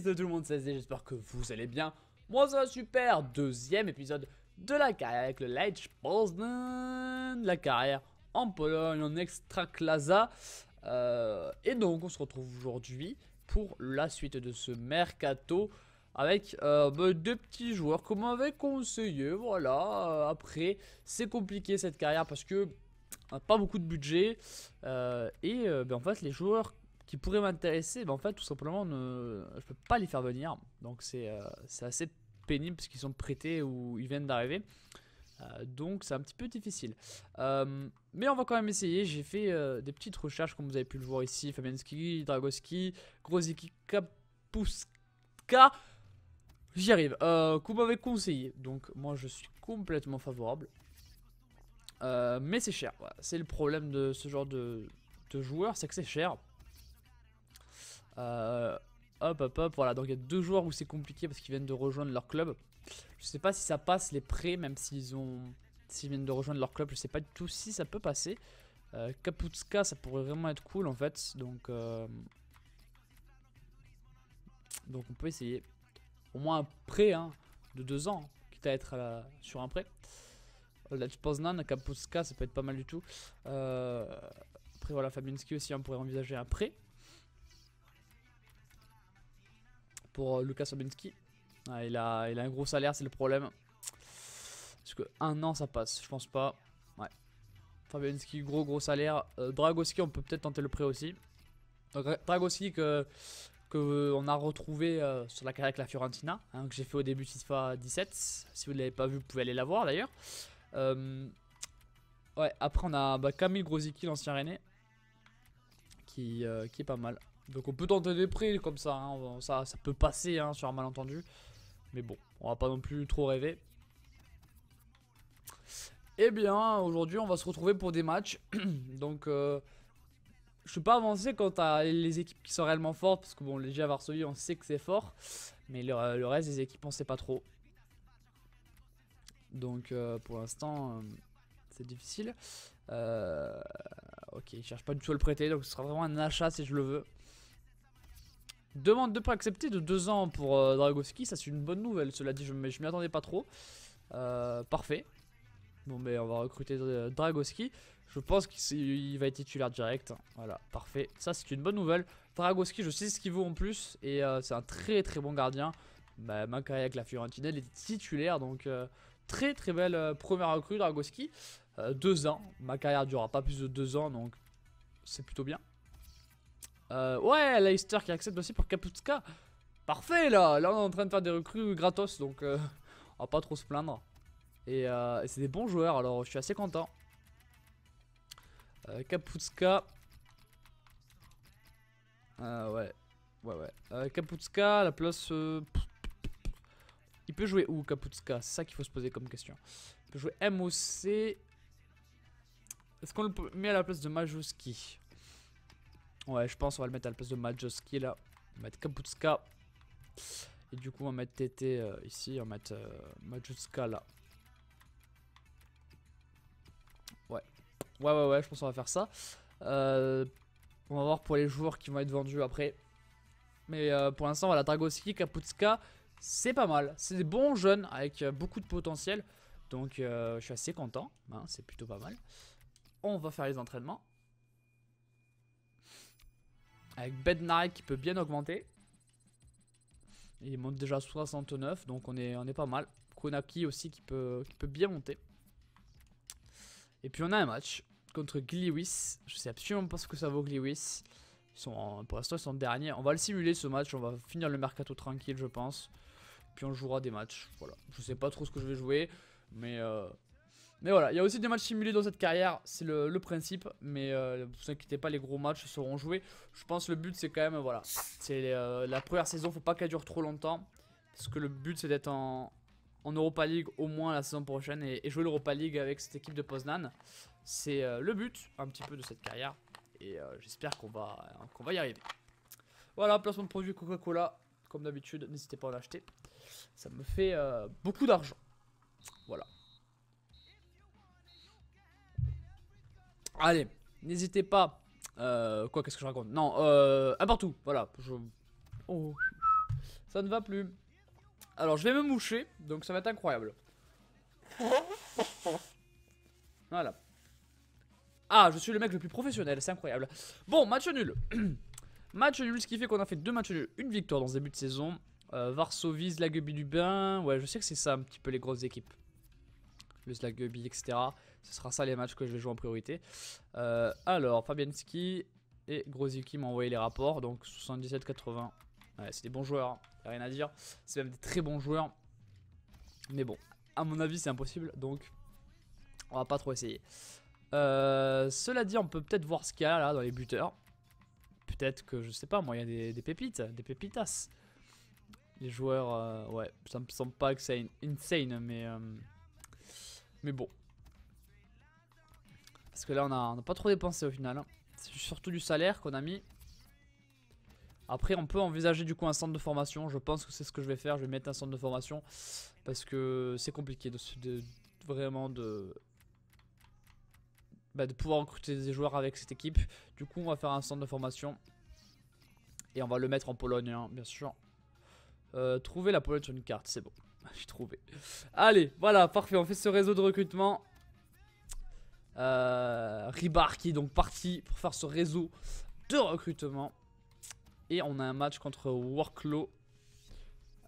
Salut tout le monde, c'est SZ, j'espère que vous allez bien. Moi ça va super, deuxième épisode de la carrière avec le Lech Poznan, la carrière en Pologne, en Ekstraklasa. Et donc on se retrouve aujourd'hui pour la suite de ce mercato avec deux petits joueurs qu'on m'avait conseillé. Voilà, après c'est compliqué cette carrière parce que on n'a pas beaucoup de budget en fait les joueurs qui pourraient m'intéresser, en fait tout simplement je peux pas les faire venir, donc c'est assez pénible parce qu'ils sont prêtés ou ils viennent d'arriver, donc c'est un petit peu difficile, mais on va quand même essayer. J'ai fait des petites recherches comme vous avez pu le voir ici: Fabianski, Dragowski, Grosicki, Kapustka. J'y arrive, qu'on m'avait conseillé, donc moi je suis complètement favorable. Mais c'est cher, voilà. C'est le problème de ce genre de joueurs, c'est que c'est cher. Hop, voilà. Donc il y a deux joueurs où c'est compliqué parce qu'ils viennent de rejoindre leur club. Je sais pas si ça passe les prêts, même s'ils viennent de rejoindre leur club. Je sais pas du tout si ça peut passer. Kaputska, ça pourrait vraiment être cool en fait. Donc on peut essayer. Au moins un prêt de 2 ans, quitte à être sur un prêt. Lech Poznan, Kaputska, ça peut être pas mal du tout. Après voilà, Fabianski aussi, on pourrait envisager un prêt pour Lucas Fabianski. Il a un gros salaire, c'est le problème. Parce que 1 an ça passe, je pense pas. Ouais. Fabianski, gros salaire. Dragowski, on peut peut-être tenter le prêt aussi. Donc Dragowski que on a retrouvé sur la carrière avec la Fiorentina, que j'ai fait au début de FIFA 17. Si vous ne l'avez pas vu, vous pouvez aller la voir d'ailleurs. Ouais, après on a Kamil Grosicki, l'ancien Rennais, qui est pas mal. Donc on peut tenter des prix comme ça, ça peut passer sur un malentendu. Mais bon, on va pas non plus trop rêver. Et bien, aujourd'hui on va se retrouver pour des matchs. Donc je suis pas avancé quant à les équipes qui sont réellement fortes, parce que bon, les GA Varsovie on sait que c'est fort, mais le reste des équipes on sait pas trop. Donc pour l'instant c'est difficile. Ok, il cherche pas du tout à le prêter, donc ce sera vraiment un achat si je le veux. Demande de prêt accepté de 2 ans pour Dragowski, ça c'est une bonne nouvelle. Cela dit, je m'y attendais pas trop. Parfait. Bon, mais on va recruter Dragowski. Je pense qu'il va être titulaire direct. Voilà, parfait. Ça c'est une bonne nouvelle. Dragowski, je sais ce qu'il vaut en plus, et c'est un très bon gardien. Ma carrière avec la Fiorentina, il était titulaire, donc très belle première recrue Dragowski. 2 ans, ma carrière durera pas plus de 2 ans, donc c'est plutôt bien. Ouais, Leicester qui accepte aussi pour Kaputska. Parfait là, on est en train de faire des recrues gratos, donc on va pas trop se plaindre. Et c'est des bons joueurs, alors je suis assez content. Kaputska. Ouais. Kaputska, la place. Il peut jouer où Kaputska? C'est ça qu'il faut se poser comme question. Il peut jouer MOC. Est-ce qu'on le met à la place de Majewski? Ouais, je pense qu'on va le mettre à la place de Majewski là. On va mettre Kaputska. Et du coup, on va mettre TT ici. On va mettre Majewska là. Ouais, je pense qu'on va faire ça. On va voir pour les joueurs qui vont être vendus après. Mais pour l'instant, voilà, Dragowski, Kaputska, c'est pas mal. C'est des bons jeunes avec beaucoup de potentiel. Donc, je suis assez content. C'est plutôt pas mal. On va faire les entraînements. Avec Bednarek qui peut bien augmenter. Il monte déjà à 69, donc on est pas mal. Konaki aussi qui peut bien monter. Et puis on a un match contre Gliwice. Je sais absolument pas ce que ça vaut Gliwice. Pour l'instant ils sont derniers. On va le simuler ce match, on va finir le mercato tranquille je pense. Puis on jouera des matchs. Voilà. Je sais pas trop ce que je vais jouer. Mais voilà, il y a aussi des matchs simulés dans cette carrière, c'est le principe. Mais ne vous inquiétez pas, les gros matchs seront joués. Je pense que le but c'est quand même, voilà, c'est la première saison, faut pas qu'elle dure trop longtemps. Parce que le but c'est d'être en Europa League au moins la saison prochaine et jouer l'Europa League avec cette équipe de Poznan. C'est le but un petit peu de cette carrière. Et j'espère qu'on va y arriver. Voilà, placement de produit Coca-Cola. Comme d'habitude, n'hésitez pas à en acheter. Ça me fait beaucoup d'argent. Voilà. Allez, n'hésitez pas. Qu'est-ce que je raconte? Non, un partout. Voilà. Oh. Ça ne va plus. Alors je vais me moucher, donc ça va être incroyable. Voilà. Ah, je suis le mec le plus professionnel, c'est incroyable. Bon, match nul. Match nul, ce qui fait qu'on a fait 2 matchs nuls, une victoire dans ce début de saison. Varsovie, Zlagubi Lubin. Ouais, je sais que c'est ça un petit peu les grosses équipes. Le Zlagubi, etc. Ce sera ça les matchs que je vais jouer en priorité. Alors, Fabianski et Grozicki m'ont envoyé les rapports. Donc 77-80. Ouais, c'est des bons joueurs, hein. Y'a rien à dire. C'est même des très bons joueurs. Mais bon, à mon avis, c'est impossible. Donc, on va pas trop essayer. Cela dit, on peut peut-être voir ce qu'il y a là dans les buteurs. Peut-être que, je sais pas, moi, il y a des pépites, des pépitas. Les joueurs, ouais, ça me semble pas que c'est insane, mais bon. Parce que là, on n'a pas trop dépensé au final, hein. C'est surtout du salaire qu'on a mis. Après, on peut envisager du coup un centre de formation. Je pense que c'est ce que je vais faire. Je vais mettre un centre de formation. Parce que c'est compliqué vraiment de pouvoir recruter des joueurs avec cette équipe. Du coup, on va faire un centre de formation. Et on va le mettre en Pologne, hein, bien sûr. Trouver la Pologne sur une carte, c'est bon. J'ai trouvé. Allez, voilà, parfait. On fait ce réseau de recrutement. Ribar qui est donc parti pour faire ce réseau de recrutement. Et on a un match contre Worklow.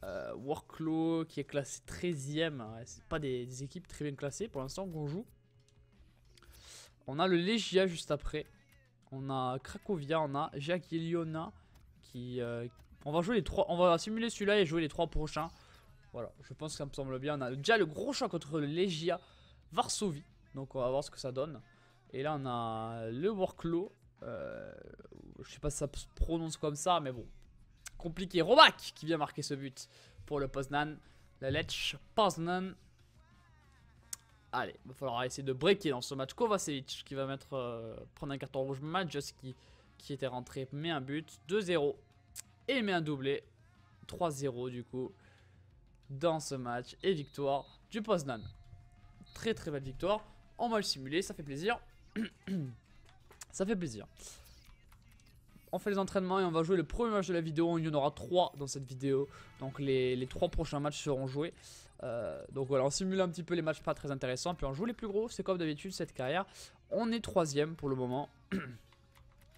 Worklow qui est classé 13ème. Ouais, c'est pas des équipes très bien classées pour l'instant qu'on joue. On a le Legia juste après. On a Cracovia, on a Jagiellona qui... on va jouer les 3. On va simuler celui-là et jouer les 3 prochains. Voilà, je pense que ça me semble bien. On a déjà le gros choc contre le Legia Varsovie. Donc on va voir ce que ça donne. Et là on a le Worklow. Je sais pas si ça se prononce comme ça, mais bon. Compliqué. Robak qui vient marquer ce but pour le Poznan. La Lech Poznan. Allez, il va falloir essayer de breaker dans ce match. Kovacevic qui va prendre un carton rouge. Madjoski qui était rentré met un but. 2-0. Et met un doublé. 3-0 du coup. Dans ce match. Et victoire du Poznan. Très très belle victoire. On va le simuler, ça fait plaisir. Ça fait plaisir. On fait les entraînements et on va jouer le premier match de la vidéo. Il y en aura 3 dans cette vidéo. Donc les 3 prochains matchs seront joués. Donc voilà, on simule un petit peu les matchs pas très intéressants. Puis on joue les plus gros. C'est comme d'habitude cette carrière. On est 3ème pour le moment.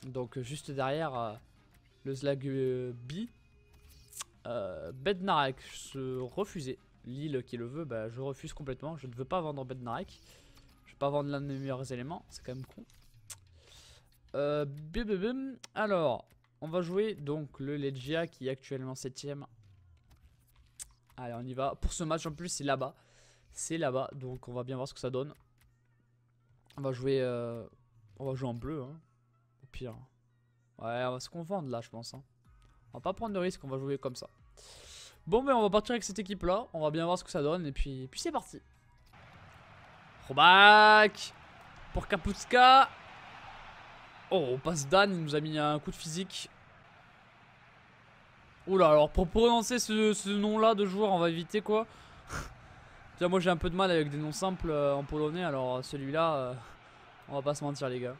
Donc juste derrière le Zlagubi. Bednarek se refusait. Lille qui le veut, bah, je refuse complètement. Je ne veux pas vendre Bednarek. Je vais pas vendre l'un de mes meilleurs éléments. C'est quand même con. Alors, on va jouer donc le Legia qui est actuellement 7ème. Allez, on y va. Pour ce match en plus, c'est là-bas. C'est là-bas. Donc, on va bien voir ce que ça donne. On va jouer en bleu. Hein, au pire. Ouais, on va se confondre là, je pense. Hein. On va pas prendre de risque. On va jouer comme ça. Bon, ben on va partir avec cette équipe-là. On va bien voir ce que ça donne. Et puis c'est parti. Robak pour Kaputska. Oh, on passe Dan, il nous a mis un coup de physique. Oula, alors pour prononcer ce nom-là de joueur, on va éviter quoi. Tiens, moi j'ai un peu de mal avec des noms simples en polonais, alors celui-là, on va pas se mentir les gars.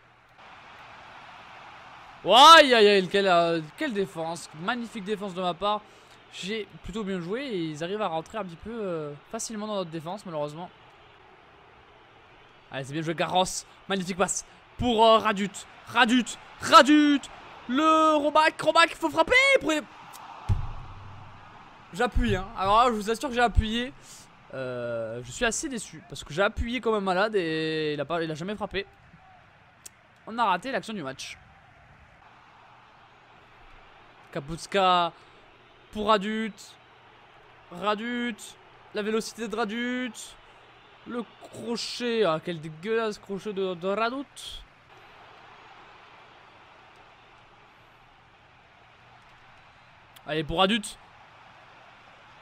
Aïe aïe aïe, quelle défense. Magnifique défense de ma part. J'ai plutôt bien joué et ils arrivent à rentrer un petit peu facilement dans notre défense malheureusement. Allez, c'est bien joué Garros. Magnifique passe pour Radut. Le Robak, il faut frapper. J'appuie, hein. Alors là, je vous assure que j'ai appuyé. Je suis assez déçu parce que j'ai appuyé comme un malade et il a jamais frappé. On a raté l'action du match. Kaputska pour Radut. La vélocité de Radut. Le crochet. Ah, quel dégueulasse crochet de Radut. Allez, pour Radut.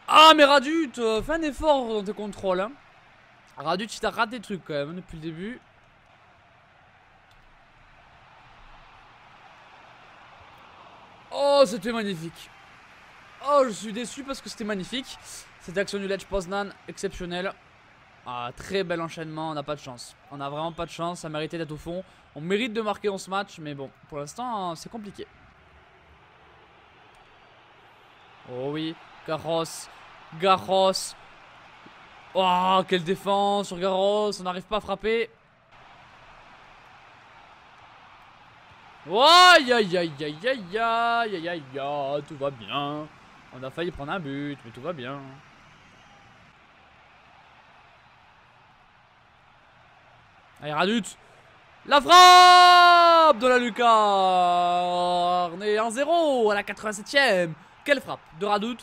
Ah, mais Radut, fais un effort dans tes contrôles. Hein. Radut, il t'a raté des trucs quand même depuis le début. Oh, c'était magnifique. Oh, je suis déçu parce que c'était magnifique. Cette action du Lech Poznan, exceptionnelle. Ah, très bel enchaînement, on n'a pas de chance. On a vraiment pas de chance, ça méritait d'être au fond. On mérite de marquer dans ce match, mais bon, pour l'instant, c'est compliqué. Oh oui, Garros. Garros. Oh, quelle défense sur Garros. On n'arrive pas à frapper. Aïe aïe aïe aïe aïe aïe aïe aïe aïe. Tout va bien. On a failli prendre un but, mais tout va bien. Allez, Radut. La frappe de la lucarne. Et 1-0 à la 87ème. Quelle frappe de Radut.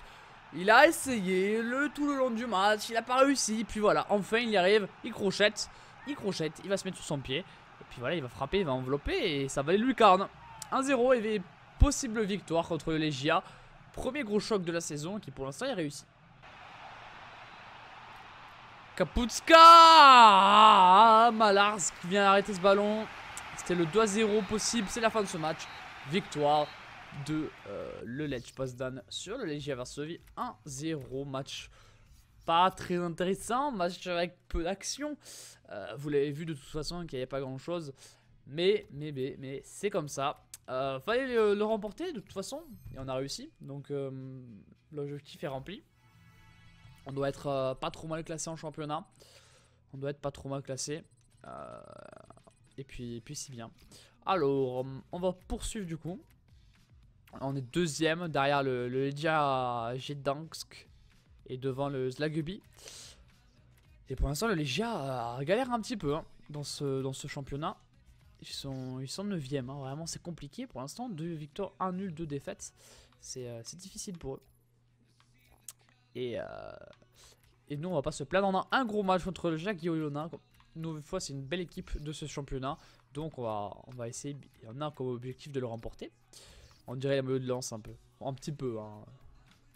Il a essayé tout le long du match. Il n'a pas réussi. Puis voilà, enfin il y arrive. Il crochette. Il crochette. Il va se mettre sur son pied. Et puis voilà, il va frapper, il va envelopper. Et ça va aller lucarne. 1-0 et possible victoire contre le Legia. Premier gros choc de la saison qui pour l'instant est réussi. Kaputska. Malars qui vient arrêter ce ballon. C'était le 2-0 possible. C'est la fin de ce match. Victoire de le Lech Poznan sur le Legia Varsovie. 1-0. Match pas très intéressant. Match avec peu d'action. Vous l'avez vu de toute façon qu'il n'y avait pas grand chose. Mais c'est comme ça. Fallait le remporter de toute façon. Et on a réussi. Donc l'objectif est rempli. On doit être pas trop mal classé en championnat. On doit être pas trop mal classé. Et puis c'est bien. Alors, on va poursuivre du coup. On est deuxième derrière le Legia Gdansk et devant le Zlagubi. Et pour l'instant, le Legia galère un petit peu hein, dans ce championnat. Ils sont 9e. Hein. Vraiment, c'est compliqué pour l'instant. 2 victoires, 1 nul, 2 défaites. C'est difficile pour eux. Et nous, on va pas se plaindre. On a un gros match contre le Jagiellona. Une nouvelle fois, c'est une belle équipe de ce championnat. Donc, on va essayer. On a comme objectif de le remporter. On dirait la maillot de lance un peu. Un petit peu. Hein.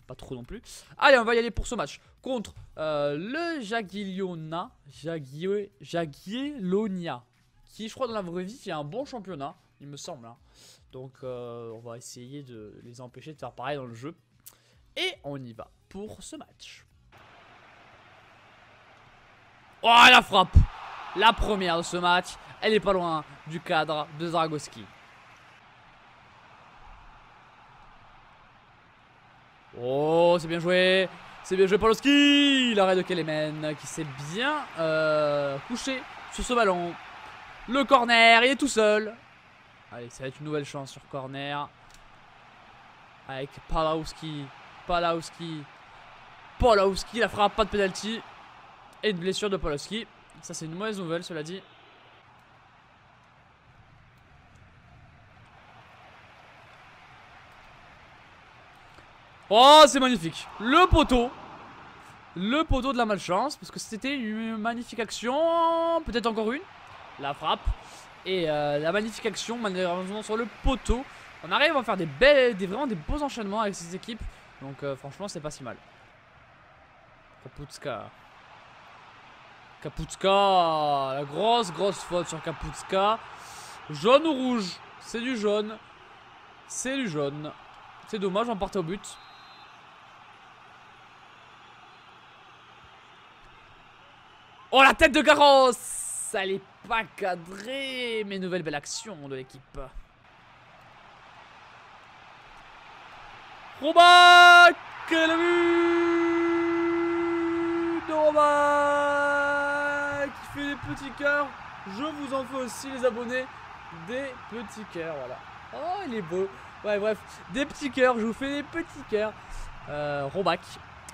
Pas trop non plus. Allez, on va y aller pour ce match. Contre le Jagiellona. Jagiellonia. Qui, je crois, dans la vraie vie, fait un bon championnat. Il me semble. Hein. Donc, on va essayer de les empêcher de faire pareil dans le jeu. Et on y va pour ce match. Oh, la frappe! La première de ce match. Elle est pas loin du cadre de Zaragoski. Oh, c'est bien joué. C'est bien joué Pawlowski. L'arrêt de Kelemen qui s'est bien couché sur ce ballon. Le corner, il est tout seul. Allez, ça va être une nouvelle chance sur corner. Avec Pawlowski. Pawlowski, la frappe, pas de penalty. Et une blessure de Pawlowski. Ça, c'est une mauvaise nouvelle, cela dit. Oh, c'est magnifique. Le poteau. Le poteau de la malchance. Parce que c'était une magnifique action. Peut-être encore une. La frappe. Et la magnifique action, malheureusement, sur le poteau. On arrive à faire vraiment des beaux enchaînements avec ces équipes. Donc franchement c'est pas si mal. Kaputska. Kaputska. La grosse faute sur Kaputska. Jaune ou rouge? C'est du jaune. C'est du jaune. C'est dommage, on partait au but. Oh, la tête de Garros. Elle est pas cadrée. Mais nouvelle belle action de l'équipe. Roback, le but de Roback qui fait des petits cœurs. Je vous en fais aussi les abonnés. Des petits cœurs, voilà. Oh, il est beau. Ouais, bref, des petits cœurs, je vous fais des petits cœurs. Roback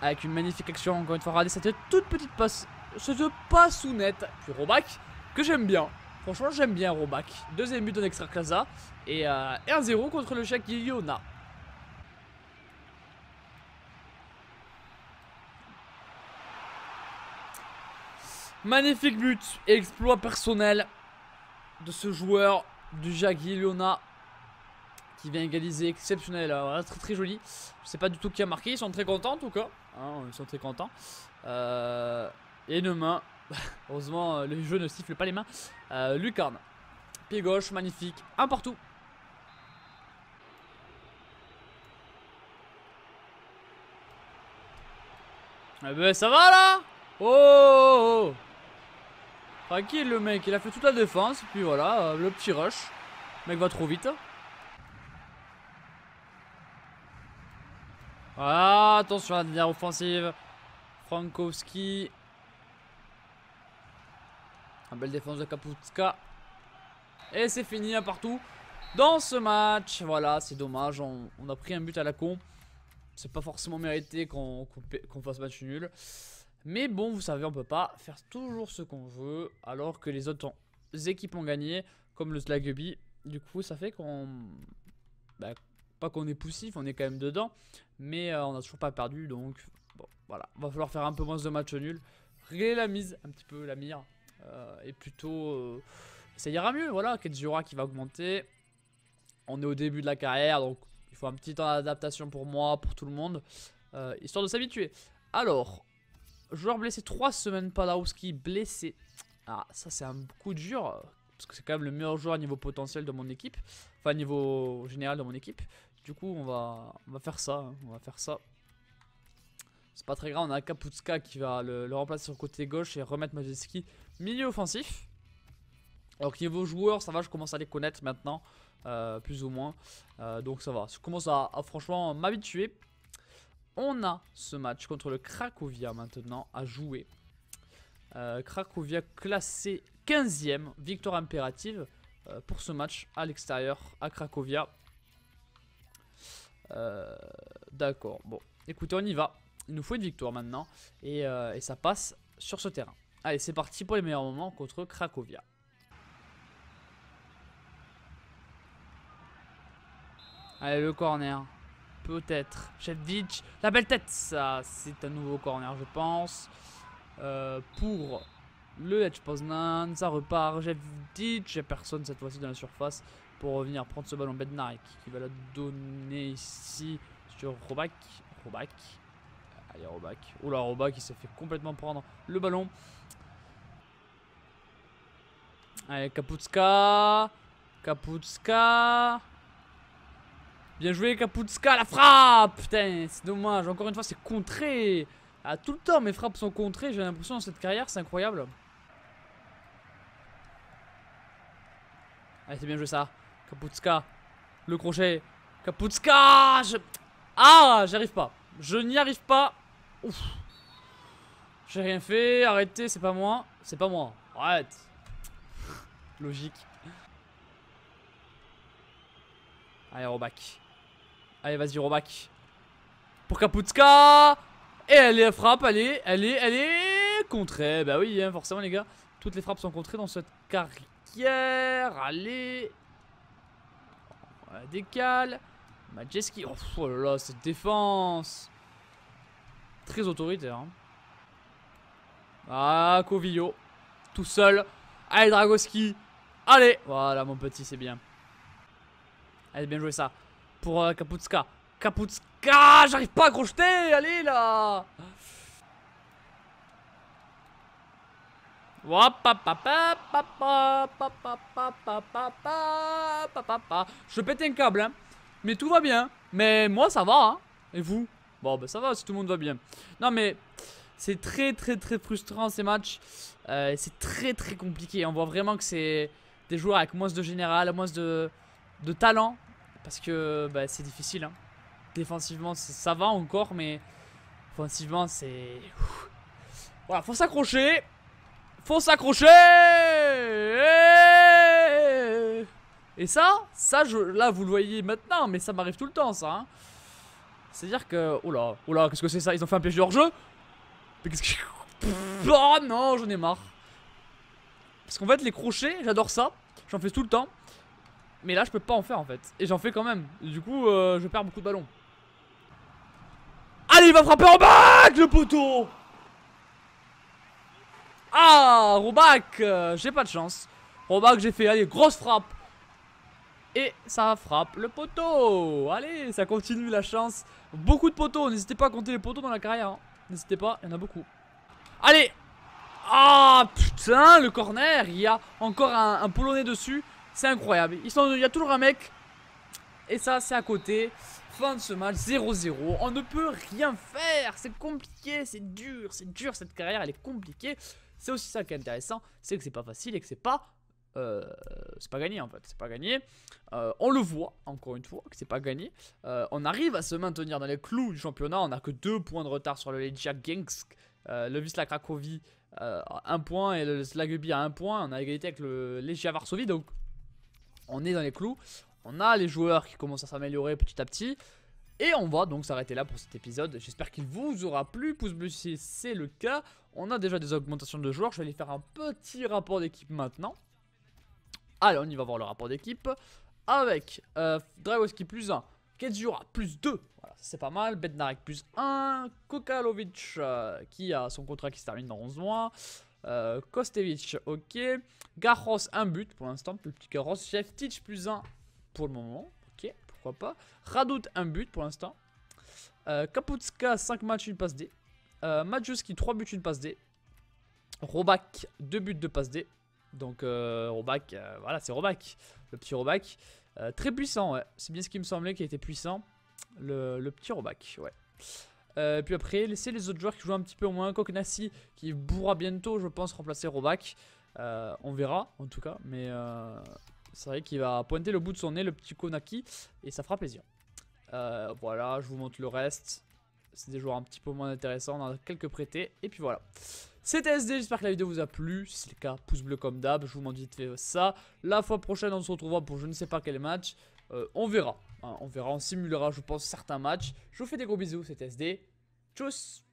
avec une magnifique action. Encore une fois, regardez cette toute petite passe. Cette passe sous net. Puis Roback que j'aime bien. Franchement, j'aime bien Roback. Deuxième but en Ekstraklasa. Et 1-0 contre le Jagiellona. Magnifique but et exploit personnel de ce joueur du Jagiellona qui vient égaliser, exceptionnel, voilà, très joli. Je sais pas du tout qui a marqué, ils sont très contents en tout cas, hein, ils sont très contents. Et une main, heureusement le jeu ne siffle pas les mains. Lucarne, pied gauche, magnifique, un partout. Eh ben ça va là. Oh, tranquille le mec, il a fait toute la défense. Puis voilà, le petit rush. Le mec va trop vite. Ah, attention à la dernière offensive. Frankowski. Une belle défense de Kapustka. Et c'est fini un partout dans ce match. Voilà, c'est dommage. On a pris un but à la con. C'est pas forcément mérité qu'on fasse match nul. Mais bon, vous savez, on peut pas faire toujours ce qu'on veut alors que les autres équipes ont gagné, comme le Slagby. Du coup, ça fait qu'on... Bah, pas qu'on est poussif, on est quand même dedans. Mais on a toujours pas perdu, donc bon, voilà. Va falloir faire un peu moins de matchs nuls. Régler la mise, un petit peu la mire. Et plutôt... ça ira mieux, voilà. Kedzura qui va augmenter. On est au début de la carrière, donc il faut un petit temps d'adaptation pour moi, pour tout le monde. Histoire de s'habituer. Alors... Joueur blessé 3 semaines, Podolski blessé. Ah, ça c'est un coup dur. Parce que c'est quand même le meilleur joueur niveau potentiel de mon équipe. Enfin, niveau général de mon équipe. Du coup, on va faire ça. Hein. On va faire ça. C'est pas très grave. On a Kapustka qui va le remplacer sur le côté gauche et remettre Majewski milieu offensif. Alors que niveau joueur, ça va. Je commence à les connaître maintenant. Plus ou moins. Donc ça va. Je commence à franchement m'habituer. On a ce match contre le Cracovia maintenant à jouer. Cracovia classé 15e, victoire impérative pour ce match à l'extérieur à Cracovia. D'accord, bon, écoutez, on y va. Il nous faut une victoire maintenant et ça passe sur ce terrain. Allez, c'est parti pour les meilleurs moments contre Cracovia. Allez, le corner. Peut-être. Shevdic. La belle tête. Ça, c'est un nouveau corner, je pense. Pour le Lech Poznan. Ça repart. Shevdic. J'ai personne cette fois-ci dans la surface pour revenir prendre ce ballon. Bednarek qui va la donner ici sur Robak. Robak. Allez, Robak. Oula, Robak, il s'est fait complètement prendre le ballon. Allez, Kapustka. Kapustka. Bien joué Kapustka, la frappe. Putain, c'est dommage, encore une fois c'est contré. Ah, tout le temps mes frappes sont contrées, j'ai l'impression dans cette carrière, c'est incroyable. Allez, c'est bien joué ça. Kapustka, le crochet. Kapustka. Ah, j'arrive pas. Je n'y arrive pas. Ouf. J'ai rien fait, arrêtez, c'est pas moi. C'est pas moi, arrête. Logique. Allez, Robak. Allez, vas-y, Robak. Pour Kapustka. Et elle est frappe, elle est contrée. Bah oui, hein, forcément, les gars. Toutes les frappes sont contrées dans cette carrière. Allez. On la décale. Majewski. Oh là là, cette défense. Très autoritaire. Hein. Ah, Covillo. Tout seul. Allez, Dragoski. Allez. Voilà, mon petit, c'est bien. Allez, bien joué ça. Pour Kapustka. Kapustka, j'arrive pas à crocheter. Allez là. Je pète un câble, hein. Mais tout va bien. Mais moi, ça va, hein. Et vous? Bon, bah ça va si tout le monde va bien. Non, mais c'est très frustrant ces matchs. C'est très compliqué. On voit vraiment que c'est des joueurs avec moins de général, moins de talent. Parce que bah, c'est difficile. Hein. Défensivement, ça va encore, mais offensivement, c'est... Voilà, faut s'accrocher. Faut s'accrocher. Et ça, là, vous le voyez maintenant, mais ça m'arrive tout le temps, ça. Hein. C'est-à-dire que... Oula, qu'est-ce que c'est ça? Ils ont fait un piège de hors-jeu. Mais qu'est-ce que... Oh non, j'en ai marre. Parce qu'en fait, les crochets, j'adore ça. J'en fais tout le temps. Mais là je peux pas en faire en fait. Et j'en fais quand même. Et du coup je perds beaucoup de ballons. Allez, il va frapper en bac, le poteau. Ah, Robak, j'ai pas de chance. Robak, j'ai fait, allez, grosse frappe. Et ça frappe le poteau. Allez, ça continue la chance. Beaucoup de poteaux, n'hésitez pas à compter les poteaux dans la carrière. Hein. N'hésitez pas, il y en a beaucoup. Allez. Ah putain, le corner. Il y a encore un Polonais dessus. C'est incroyable, il y a toujours un mec. Et ça c'est à côté. Fin de ce match, 0-0. On ne peut rien faire, c'est compliqué, c'est dur cette carrière, elle est compliquée. C'est aussi ça qui est intéressant, c'est que c'est pas facile et que c'est pas c'est pas gagné en fait, c'est pas gagné. On le voit, encore une fois, que c'est pas gagné. On arrive à se maintenir dans les clous du championnat, on a que 2 points de retard sur le Legia Gdańsk, le Wisła Cracovie à 1 point et le Zagłębie à 1 point. On a égalité avec le Legia Varsovie, donc on est dans les clous. On a les joueurs qui commencent à s'améliorer petit à petit. Et on va donc s'arrêter là pour cet épisode. J'espère qu'il vous aura plu. Pouce bleu si c'est le cas. On a déjà des augmentations de joueurs. Je vais aller faire un petit rapport d'équipe maintenant. Allez, on y va voir le rapport d'équipe. Avec Dragowski plus 1. Kedzura plus 2. Voilà, c'est pas mal. Bednarek plus 1. Kokalovic qui a son contrat qui se termine dans 11 mois. Kostevic, ok. Garros, 1 but pour l'instant. Le petit Garros. Jeftic plus 1 pour le moment. Ok, pourquoi pas. Radout, 1 but pour l'instant. Kaputska, 5 matchs, 1 passe D. Majewski, 3 buts, 1 passe D. Robak, 2 buts, 2 passes D. Donc Robak, voilà, c'est Robak. Le petit Robak. Très puissant, ouais. C'est bien ce qui me semblait qui était puissant. Le petit Robak, ouais. Puis après, laissez les autres joueurs qui jouent un petit peu moins. Koknassi qui pourra bientôt, je pense, remplacer Robak. On verra, en tout cas. Mais c'est vrai qu'il va pointer le bout de son nez, le petit Konaki. Et ça fera plaisir. Voilà, je vous montre le reste. C'est des joueurs un petit peu moins intéressants. On en a quelques prêtés. Et puis voilà. C'était SD, j'espère que la vidéo vous a plu. Si c'est le cas, pouce bleu comme d'hab. Je vous montre vite fait ça. La fois prochaine, on se retrouvera pour je ne sais pas quel match. On verra. Hein, on verra, on simulera, je pense, certains matchs. Je vous fais des gros bisous. C'était SD. Tchuss!